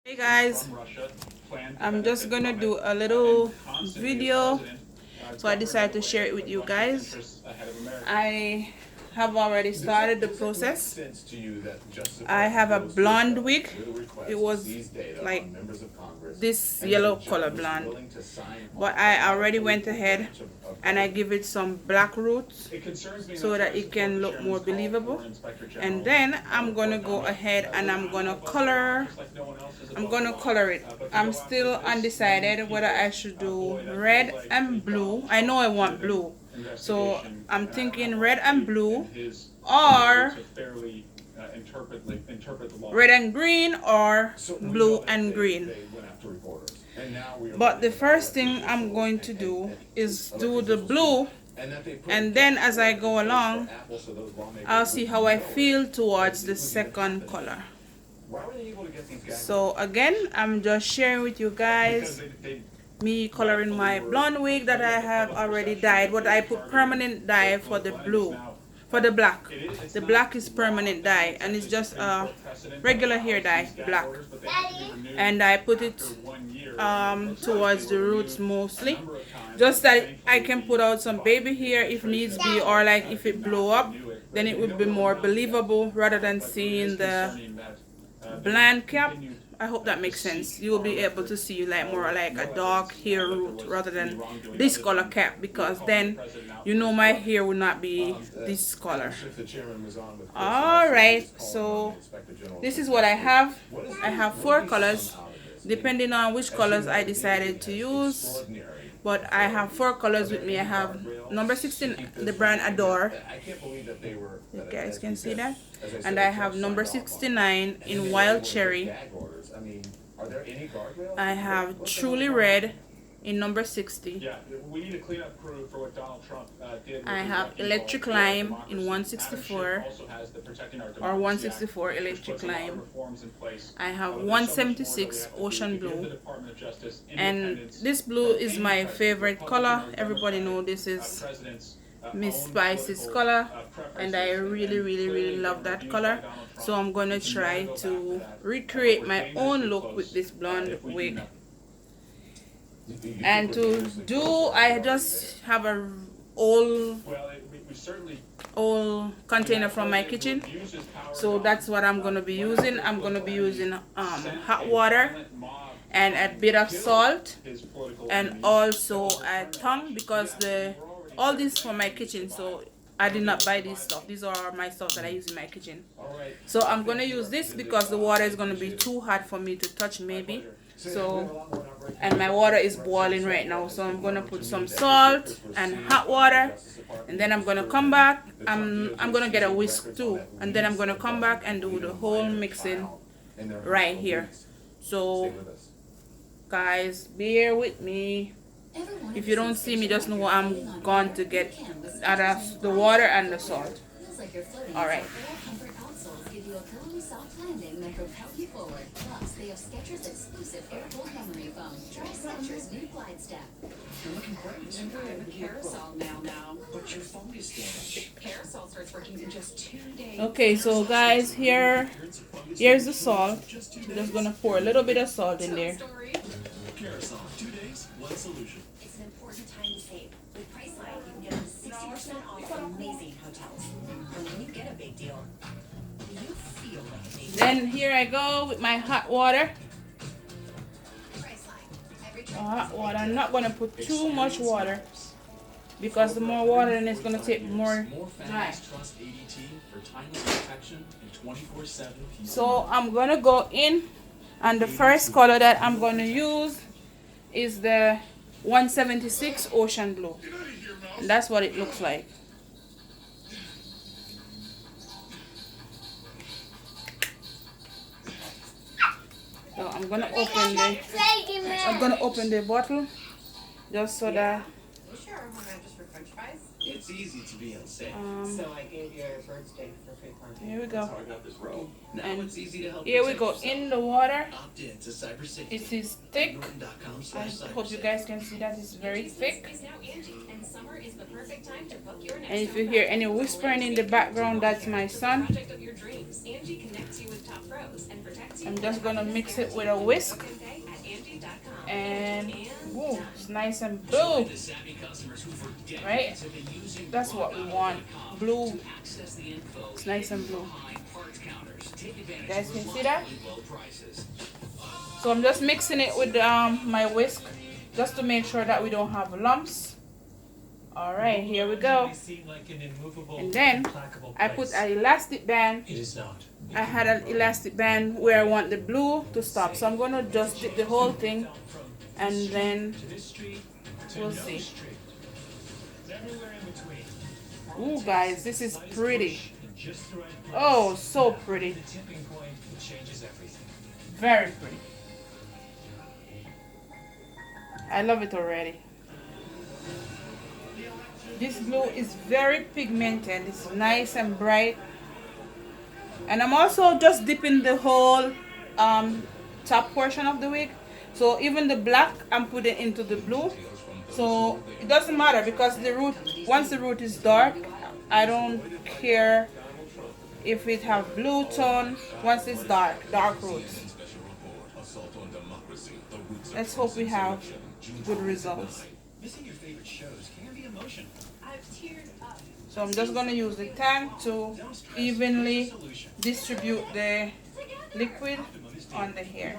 Hey guys, I'm just gonna do a little video, so I decided to share it with you guys. I have already started the process. I have a blonde wig. It was like this yellow color blonde, but I already went ahead and I give it some black roots so that it can look more believable. And then I'm gonna go ahead and I'm gonna color it. I'm still undecided whether I should do red and blue. I know I want blue, so I'm thinking red and blue, or red and green, or blue and green. But the first thing I'm going to do is do the blue, and then as I go along, I'll see how I feel towards the second color. So again, I'm just sharing with you guys me coloring my blonde wig that I have already dyed, but I put permanent dye for the blue. For the black, the black is permanent dye, and it's just a regular hair dye, black. And I put it towards the roots mostly, just that I can put out some baby hair if needs be, or like if it blow up, then it would be more believable rather than seeing the bland cap. I hope that makes sense. You will be able to see like more like a dark hair root rather than this color cap, because then you know my hair will not be this color. Alright, so this is what I have. I have 4 colors depending on which colors I decided to use, but I have 4 colors with me. I have number 16, the brand Adore. You guys can see that. And I have number 69 in Wild Cherry. I have Truly Red in number 60. Yeah, we need a cleanup crew for what Donald Trump did. I have Electric Lime in 164, or 164 Electric Lime. I have 176 Ocean Blue, and this blue is my favorite color. Everybody know this is Miss Spice's color, and I really love that color. So I'm gonna try to recreate my own look with this blonde wig. And to do, I just have a old container from my kitchen, so that's what I'm gonna be using. I'm gonna be using hot water and a bit of salt, and also a tongue, because all this from my kitchen, so I did not buy this stuff. These are my stuff that I use in my kitchen. So I'm gonna use this because the water is gonna be too hot for me to touch maybe. So, and my water is boiling right now, so I'm gonna put some salt and hot water, and then I'm gonna come back. I'm gonna get a whisk too, and then I'm gonna come back and do the whole mixing right here. So guys, bear with me. If you don't see me, just know I'm going to get out of the water and the salt. Alright. They have Skechers exclusive air-cooled memory foam. Try Skechers new Glide Step. You're looking great. I'm a Carousel now. But your phone is damaged. Carousel starts working in just 2 days. Okay, so guys, here's the salt. I'm just gonna pour a little bit of salt in there. Carousel, 2 days, one solution. It's an important time to save. With Priceline, you can get up to 60% off amazing hotels. And when you get a big deal, you feel like a big deal. Then here I go with my hot water. Hot water. I'm not gonna put too much water, because the more water, then it's gonna take more time. Trust ADT for timeless protection and 24/7 peace. So I'm gonna go in, and the first color that I'm gonna use is the 176 Ocean Blue, and that's what it looks like. So I'm gonna open the bottle just so that Sure, want to just for French fries? It's easy to be unsafe. So I gave you a bird steak for free parking. Here we That's go. how I got this role. Now And it's easy to help here we protect go yourself. in the water. Opt in to cyber safety. It is thick. I Norton.com/cybersafety. hope you guys can see that it's very thick. Is now Angie, and summer is the perfect time to book your next And if you hear any whispering in the background, that's my son. project of your dreams. Angie connects you with top pros and protects you. I'm just gonna mix it with a whisk. Book and pay at Angie.com. And woo, done. it's nice and blue. The savvy customers who for decades Right? have been using That's what we want. Blue. to access the info. It's nice and blue. Behind parts counters. Take advantage Guys of can see that? reliably low prices. So I'm just mixing it with my whisk, just to make sure that we don't have lumps. All right, here we go. And then I put an elastic band. It is not. I had an elastic band where I want the blue to stop. So I'm gonna just dip the whole thing, and then we'll see. Everywhere in between. Ooh, guys, this is pretty. In just the right place. Oh, so pretty. The tipping point that changes everything. Very pretty. I love it already. This blue is very pigmented. It's nice and bright. And I'm also just dipping the whole top portion of the wig. So even the black I'm putting into the blue. So it doesn't matter because the root, once the root is dark, I don't care if it have blue tone. Once it's dark roots. Let's hope we have good results. Missing your favorite shows can be emotional. I've teared up. So I'm just gonna use the tang to evenly distribute the liquid on the hair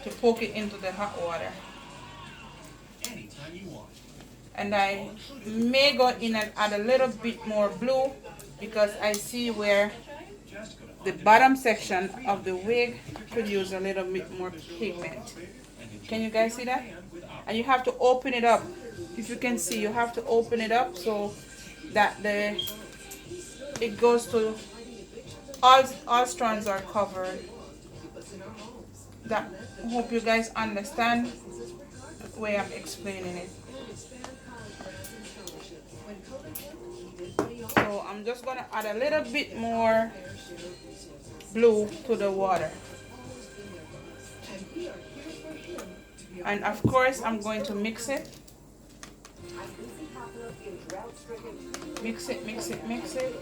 to poke it into the hot water. Anytime you want. And I may go in and add a little bit more blue because I see where the bottom section of the wig could use a little bit more pigment. Can you guys see that? And you have to open it up. If you can see, you have to open it up so that it goes to all strands are covered. That, I hope you guys understand the way I'm explaining it. So I'm just gonna add a little bit more blue to the water. And of course I'm going to mix it. Mix it, mix it, mix it,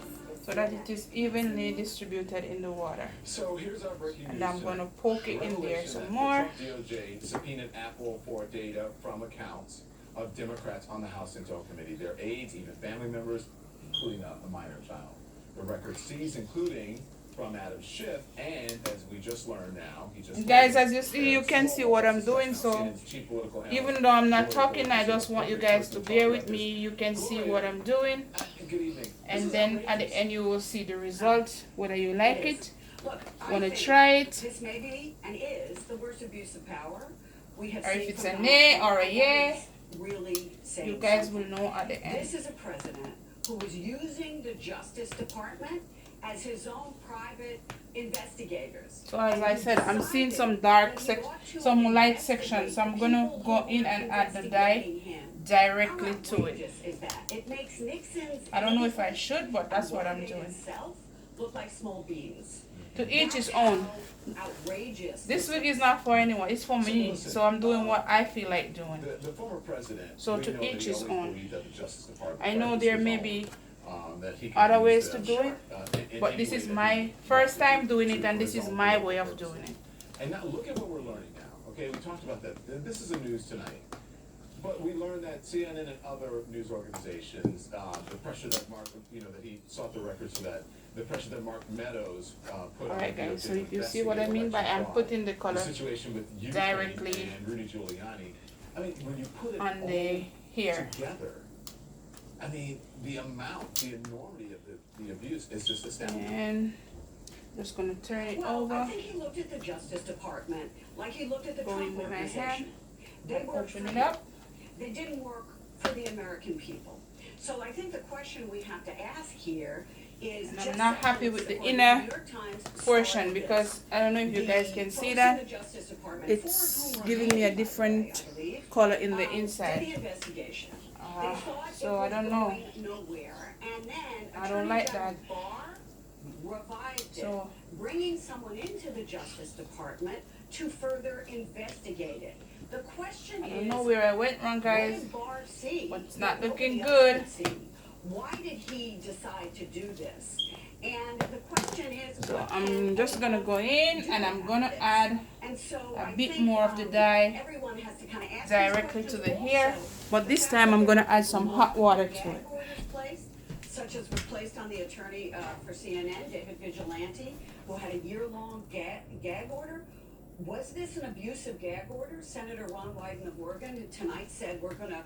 so that it is evenly distributed in the water. So here's our breaking And news I'm going to tonight. poke it in there Revelation some that more. the Trump DOJ subpoenaed Apple for data from accounts of Democrats on the House Intel Committee, their aides, even family members, including a minor child. The record seized, including from Adam Schiff, and as we just learned now, he just Guys, as you see, you can see what I'm doing. So even though I'm not talking, I just want you guys to bear with me. You can see what I'm doing. Good evening. And then at the end you will see the result, whether you like it, Look, I want to think try it, This may be and is the worst abuse of power we have or seen if it's from a Donald nay Trump. or a yay, Really saying you guys something. will know at the end. This is a president who is using the Justice Department as his own private investigators. So as I said, I'm seeing some dark some light sections. So I'm gonna go in and add the dye directly to it. It makes Nixon's I don't know if I should, but that's what I'm doing. itself look like small beans. To each his own. Outrageous. This wig is not for anyone, it's for me. So I'm doing what I feel like doing. The former president. So we to know that each he his always own. believed that the Justice Department I know practiced there his may own, be that he could other use ways to them, do it, in but any this way is that my he first time wanted doing to it, and this for his is own my political way of purposes. doing it. And now look at what we're learning now. Okay, we talked about that. This is a news tonight. But we learned that CNN and other news organizations, the pressure that Mark, that he sought the records for that, the pressure that Mark Meadows put on Alright the DOJ guys, so to if you see what I investigate mean by election I'm fraud, putting the the color situation with Ukraine directly and Rudy Giuliani. I mean, when you put it on all the hair. together, I mean, the amount, the enormity of the abuse is just astounding. And just gonna turn it Well, I over. think he looked at the Justice Department like he looked at the Going Trump with my organization. hand. They worked for Open it him. up. They didn't work for the American people. So I think the question we have to ask here is And I'm just not as happy with the when inner New York Times portion started because this, I don't know if you guys can see that. It's giving me a different color in the inside. Did the investigation. They thought So it I was don't know. going nowhere, and then I don't Attorney like General that. Barr revived it, So- bringing someone into the Justice Department to further investigate it. The question I is, don't know where I went wrong, what guys. did Barr see? but it's not that looking nobody else good. could see? Why did he decide to do this? And the question is, So what I'm can just gonna go in do and I'm about gonna this? add And so a I bit think, more of the dye everyone has to kind of ask directly these to the questions hair. also. But this The time fact I'm that gonna there add was some multiple hot water to gag it. orders placed, such as was placed on the attorney for CNN, David Vigilante, who had a year-long gag order. Was this an abusive gag order? Senator Ron Wyden of Oregon tonight said we're gonna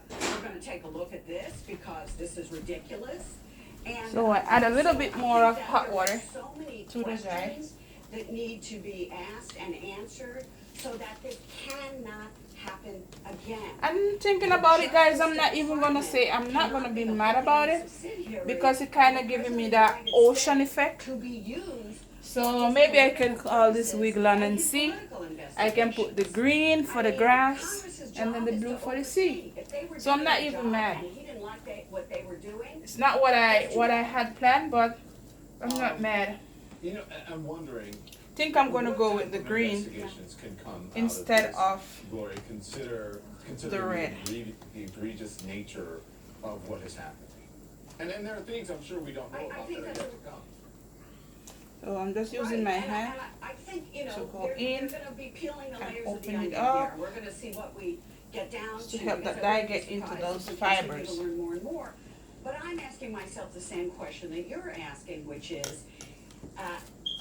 take a look at this because this is ridiculous. And So I add a little bit more I of think that hot there are water so many to the dye. questions that need to be asked and answered so that this cannot happen again. I'm thinking about it, guys. I'm not even gonna say I'm not gonna be mad about it because it kind of giving me that ocean effect. To be used. So maybe I can call this wiggle on and see. I can put the green for the grass and then the blue for the sea. So I'm not even mad. And he didn't like what they were doing. It's not what I had planned, but I'm not mad. You know, I'm wondering. Think I'm gonna what go type with the of green investigations can come out instead this, of Gloria, consider the red. The egregious nature of what has happened. And then there are things I'm sure we don't know I about think that are that's yet to come. So I'm just using my Right, hand. and I think, you know, to go they're in gonna be peeling the and layers of the open it onion here. up We're gonna see what we get down to to. help because that I dye wouldn't be get into surprised those if we continue fibers. to learn more and more. But I'm asking myself the same question that you're asking, which is,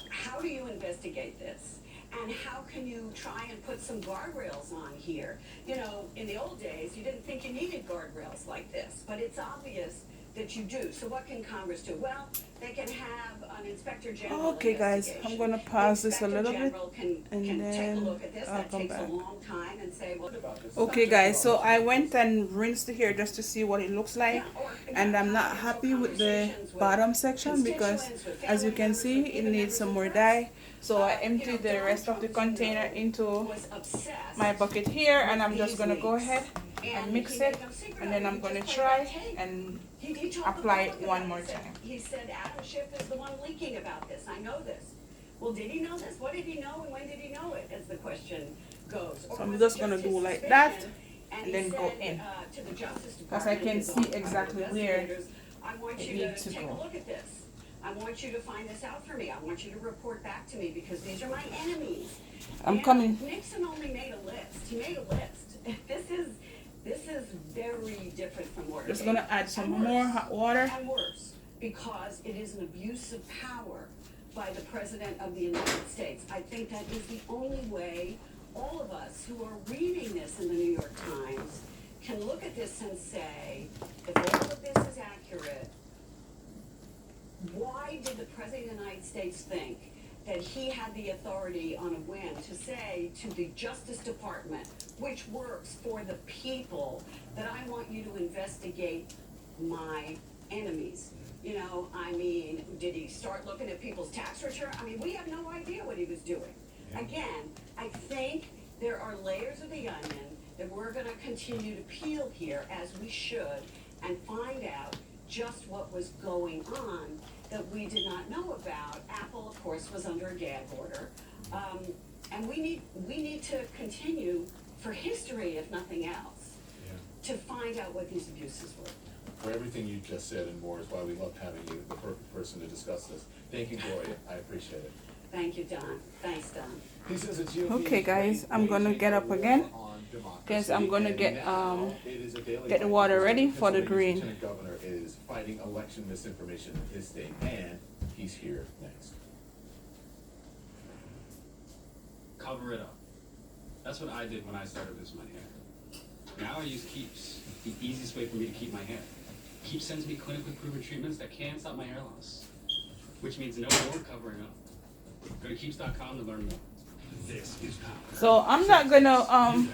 how do you investigate this? And how can you try and put some guardrails on here? You know, in the old days, you didn't think you needed guardrails like this, but it's obvious that you do. So what can Congress do? Well, they can have an inspector general Okay, guys, I'm gonna investigation. pause The this a little bit, inspector general and can take a then look at this. I'll That come takes back. a long time and say, well, About this. Okay, guys, so I went and rinsed the hair just to see what it looks like. yeah, or And I'm not have happy with the conversations with bottom section because, constituents, with as you family can members, see, with it even needs members some of more the dye. press. So I You know, emptied the rest of the Donald Trump, container you know, into was obsessed my bucket here, and I'm just these gonna go leaks. ahead and mix he made it, no secret and of then it. I'm He gonna just try played by tape. and He told the apply it public one about more it. time. He said Adam Schiff is the one leaking about this. I know this. Well, did he know this? What did he know and when did he know it, as the question goes? Or So I'm was just it gonna his do like that, suspicion, and he then go said, in. to the Justice Because I Department, can his see own private exactly where investigators, I want it you to needs to take go. a look at this. I want you to find this out for me. I want you to report back to me because these are my enemies. I'm And coming. Nixon only made a list. He made a list. This is very different from Watergate. Just gonna add some And more worse. hot water. And worse, because it is an abuse of power by the President of the United States. I think that is the only way all of us who are reading this in the New York Times can look at this and say, if all of this is accurate, why did the President of the United States think that he had the authority on a whim to say to the Justice Department, which works for the people, that I want you to investigate my enemies? You know, I mean, did he start looking at people's tax return? I mean, we have no idea what he was doing. Again, I think there are layers of the onion that we're gonna continue to peel here, as we should, and find out just what was going on that we did not know about. Apple, of course, was under a gag order. And we need to continue, for history if nothing else, to find out what these abuses were. For everything you just said and more is why we love having you, the perfect person to discuss this. Thank you, Gloria. I appreciate it. Thank you, Don. Thanks, Don. He says the GOP Okay, guys, I'm gonna get up again, because I'm gonna get the water ready for the green. Lieutenant Governor is fighting election misinformation in his state, and he's here next. Cover it up. That's what I did when I started losing my hair. Now I use Keeps, the easiest way for me to keep my hair. Keeps sends me clinically proven treatments that can stop my hair loss, which means no more covering up. Go to Keeps.com to learn more. This is power. So I'm not gonna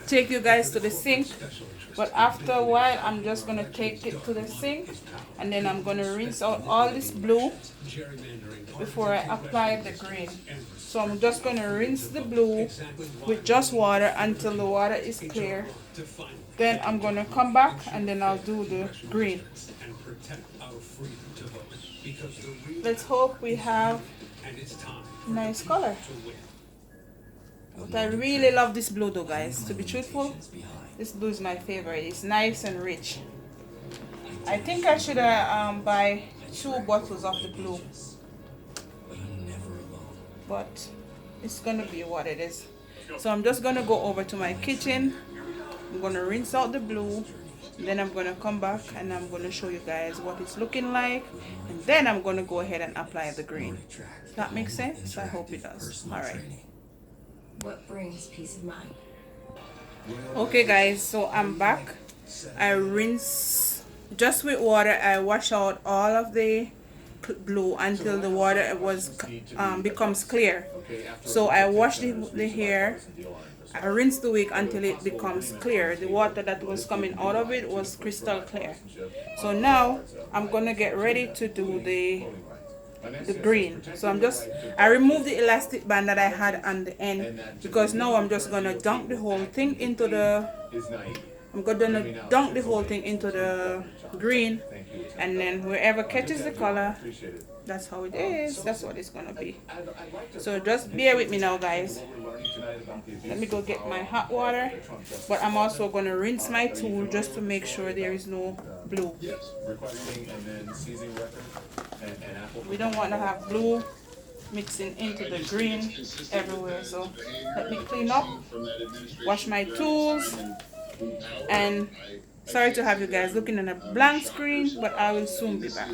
take you guys to the sink, but after a while I'm just gonna take it to the sink, and then I'm gonna rinse out all this blue before I apply the green. So I'm just gonna rinse the blue with just water until the water is clear. Then I'm gonna come back and then I'll do the green. Let's hope we have nice color. But I really love this blue though, guys. To be truthful, this blue is my favorite. It's nice and rich. I think I should buy 2 bottles of the blue. But it's gonna be what it is. So I'm just gonna go over to my kitchen. I'm gonna rinse out the blue. Then I'm gonna come back and I'm gonna show you guys what it's looking like. And then I'm gonna go ahead and apply the green. That makes sense? I hope it does. Alright. What brings peace of mind? Okay guys, so I'm back. I rinse just with water. I wash out all of the blue until the water becomes clear. So I wash the hair. I rinse the wig until it becomes clear. The water that was coming out of it was crystal clear. So now I'm gonna get ready to do the green. So I removed the elastic band that I had on the end because now I'm just gonna dunk the whole thing into the green, and then wherever catches the color, that's how it is. That's what it's gonna be. So just bear with me now, guys. Let me go get my hot water, but I'm also gonna rinse my tool just to make sure there is no blue. We don't want to have blue mixing into the green everywhere. So let me clean up, wash my tools, and sorry to have you guys looking at a blank screen, but I will soon be back.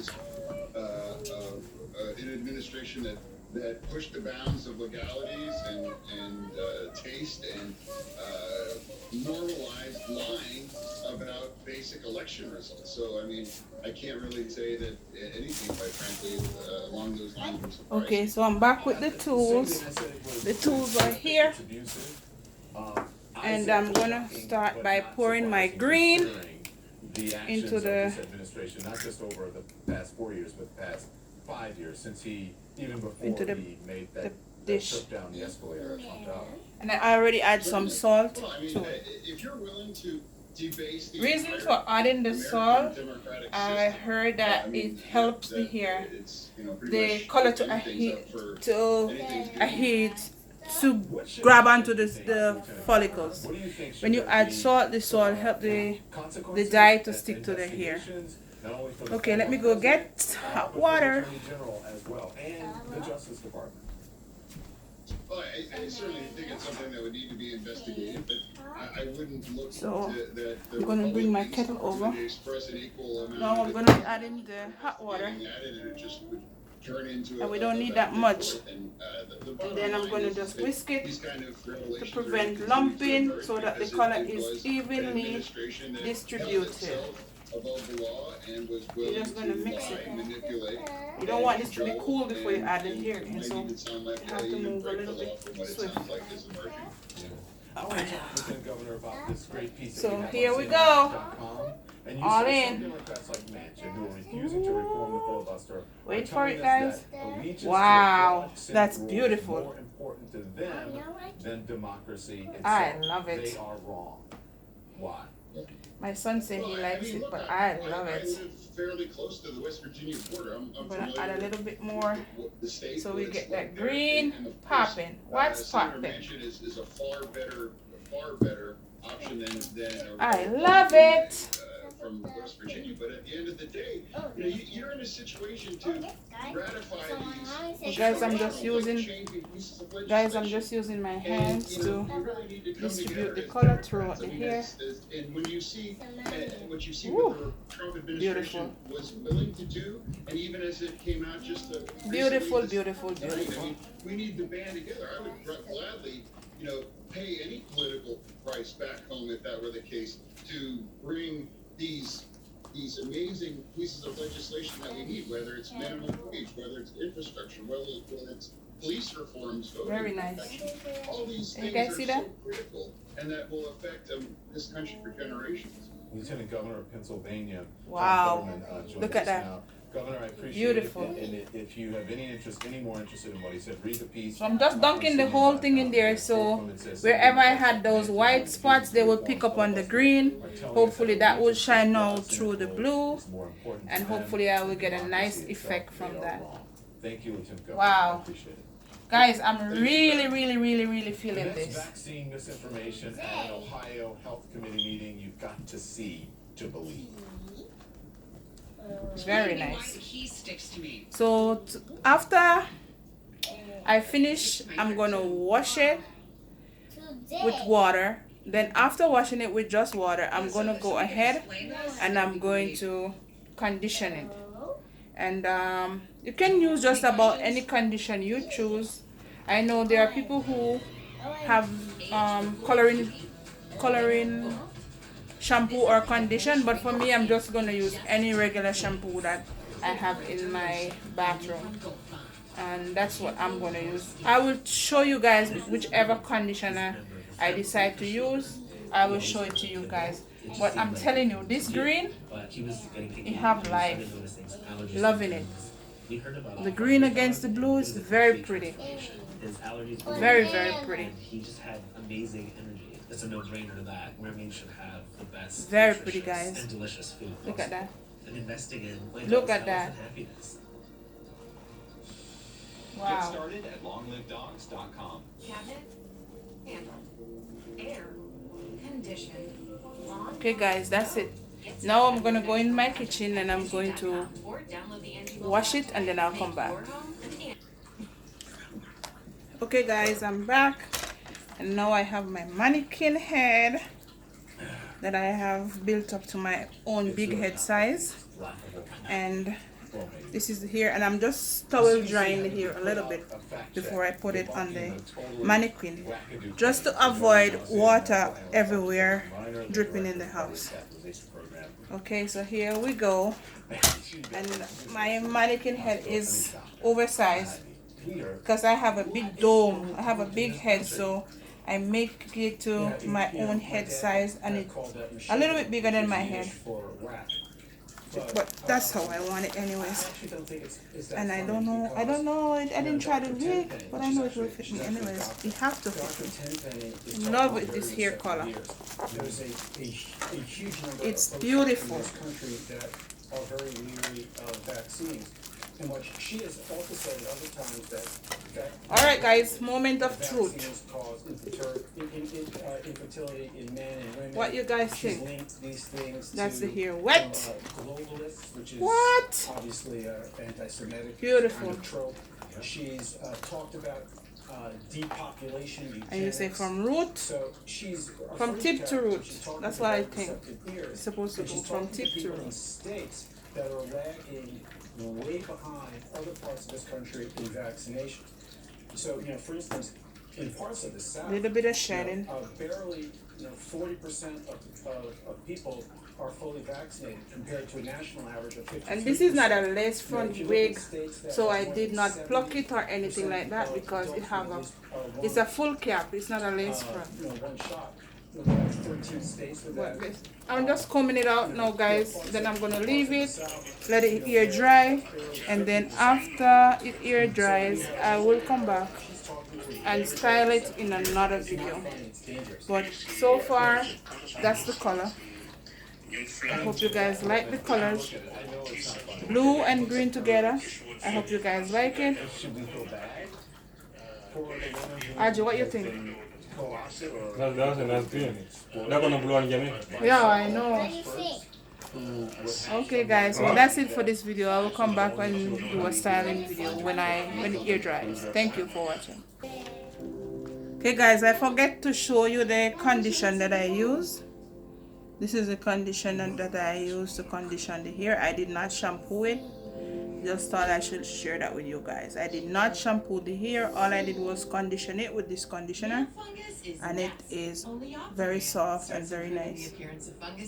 An administration that pushed the bounds of legalities and taste and normalized lying about basic election results. So, I mean, I can't really say that anything, quite frankly, along those lines was surprising. Okay, so I'm back with the tools. The tools are here. And I'm gonna start by pouring my green into the administration, not just over the past 4 years, but the past 5 years, since he even before he made that dish. trip down the escalator at Trump Tower. And I already add some salt Well, I mean, to it. if you're willing to debase the Reason entire for adding the American salt, democratic I system, heard that I mean, it helps the that hair, it's, you know, pretty the much color to opening things up for a heat to grab onto the follicles. What do you think When you should add be salt, the salt help the consequences dye to and stick to the hair. investigations, not only for the Okay, let me former go get president, hot but for the water. Attorney General as well, and the Justice Department. Well, I certainly think it's something that would need to be investigated, but I wouldn't look So, to that. I'm gonna bring my kettle over. Express an equal amount Now of I'm gonna be adding the hot water. getting at it, and it just would turn into And we don't need that much. And And then I'm gonna just whisk it to prevent lumping so that the color is evenly distributed. You're just gonna mix it. You don't want this to be cool before you add it here, and so you have to move a little bit swift. I want to talk with the governor about this great piece. So that we have here on we CNN.com. go. And you All see in. some Democrats like Manchin who are refusing to reform the filibuster. Wait are for telling it, us guys. that allegiance to Wow, a Senate that's rule is beautiful. more important to them than democracy itself. I love it. They are wrong. Why? My son said he likes it, but I love I it. live fairly close to the West Virginia border. I'm I'm gonna familiar add a with little bit more the state, so we what get it's that like there. green And of course, popping. What's Senator popping? Manchin is a far better option than I love it. From West Virginia. But at the end of the day, you know, you're in a situation to ratify these. Guys, I'm just using my hands to distribute the color throughout the hair. And when you see what you see Ooh, what the Trump administration beautiful. was willing to do, and even as it came out just Beautiful, recently, beautiful, I beautiful. mean, we need to band together. I would gladly, you know, pay any political price back home if that were the case to bring these amazing pieces of legislation that we need, whether it's minimum wage, whether it's infrastructure, whether it's police reforms, voting Very nice. protection. All these You things guys are see so that? critical, and that will affect this country for generations. Lieutenant Governor of Pennsylvania, Wow. John Fetterman, joins Look at us that. now. Governor, I appreciate Beautiful. it. And if you have any more interested in what he said, read the piece. So I'm just dunking the whole thing in there, so wherever I had those white spots, they will pick up on the green. Hopefully that will shine out through the blue, and hopefully I will get a nice effect from that. Thank you, Lieutenant Governor. Wow. I appreciate it. Guys, I'm really feeling That's this. vaccine misinformation at an Ohio Health Committee meeting. You've got to see to believe. Very nice. So after I finish, I'm gonna wash it with water. Then after washing it with just water, I'm gonna go ahead and I'm going to condition it. And you can use just about any condition you choose. I know there are people who have coloring shampoo or condition, but for me, I'm just gonna use any regular shampoo that I have in my bathroom, and that's what I'm gonna use. I will show you guys whichever conditioner I decide to use. I will show it to you guys. But I'm telling you, this green, it have life. Loving it. The green against the blue is very pretty. Very pretty. He just had amazing energy. It's a no-brainer that women should have the best, very pretty, guys. and delicious food. Look at that. And investing in Look at health that. and happiness. Get Wow. started at longlivedogs.com. Cabinet, handle, air, condition, lawn. Okay, guys, that's it. Now I'm gonna go in my kitchen and I'm going to Or download the Angie wash it and then I'll come back. Okay, guys, I'm back, and now I have my mannequin head that I have built up to my own big head size, and this is here, and I'm just towel drying the hair a little bit before I put it on the mannequin, just to avoid water everywhere dripping in the house. Okay, so here we go, and my mannequin head is oversized because I have a big dome, I have a big head, so I make it to my own head size, and it's a little bit bigger than my head, but that's how I want it anyways. And I don't know, I didn't try the wig, but I know it will fit me anyways. It have to fit me. I'm in love with this hair color. It's beautiful. Are very leery of vaccines. And what she has also said at other times that Alright, guys, moment of truth. vaccines cause infertility in men and women. What you guys She's think? linked these things That's to, the hair. Wet. Globalists, which is What? obviously an anti-Semitic Beautiful. kind of trope. She's talked about depopulation, eugenics. And you say from root, So she's from tip to root. She's talking That's what I about think. receptive ears. It's supposed to And go she's from talking tip to people in root. states that are lagging way behind other parts of this country in vaccination. So, for instance, in parts of the South, Little bit of shedding. barely, 40% of people are fully vaccinated compared to a national average of 53%. And this is not a lace front If you look wig, at states that so are I more did than not pluck it or 70% anything like that because it have a, adults with it's a full cap, it's not a lace front. one shot. That's 13 states with But that. this, I'm just combing it out now, guys. Then I'm gonna leave it, let it air dry, and then after it air dries, I will come back and style it in another video. But so far, that's the color. I hope you guys like the colors, blue and green together. I hope you guys like it. Aji, what you think? That's green. They're gonna blow on Jimmy. Yeah, I know. Okay, guys, well that's it for this video. I will come back and do a styling video when the ear dries. Thank you for watching. Okay, guys, I forget to show you the condition that I use. This is the conditioner that I use to condition the hair. I did not shampoo it. Just thought I should share that with you guys. I did not shampoo the hair. All I did was condition it with this conditioner, and it is very soft and very nice.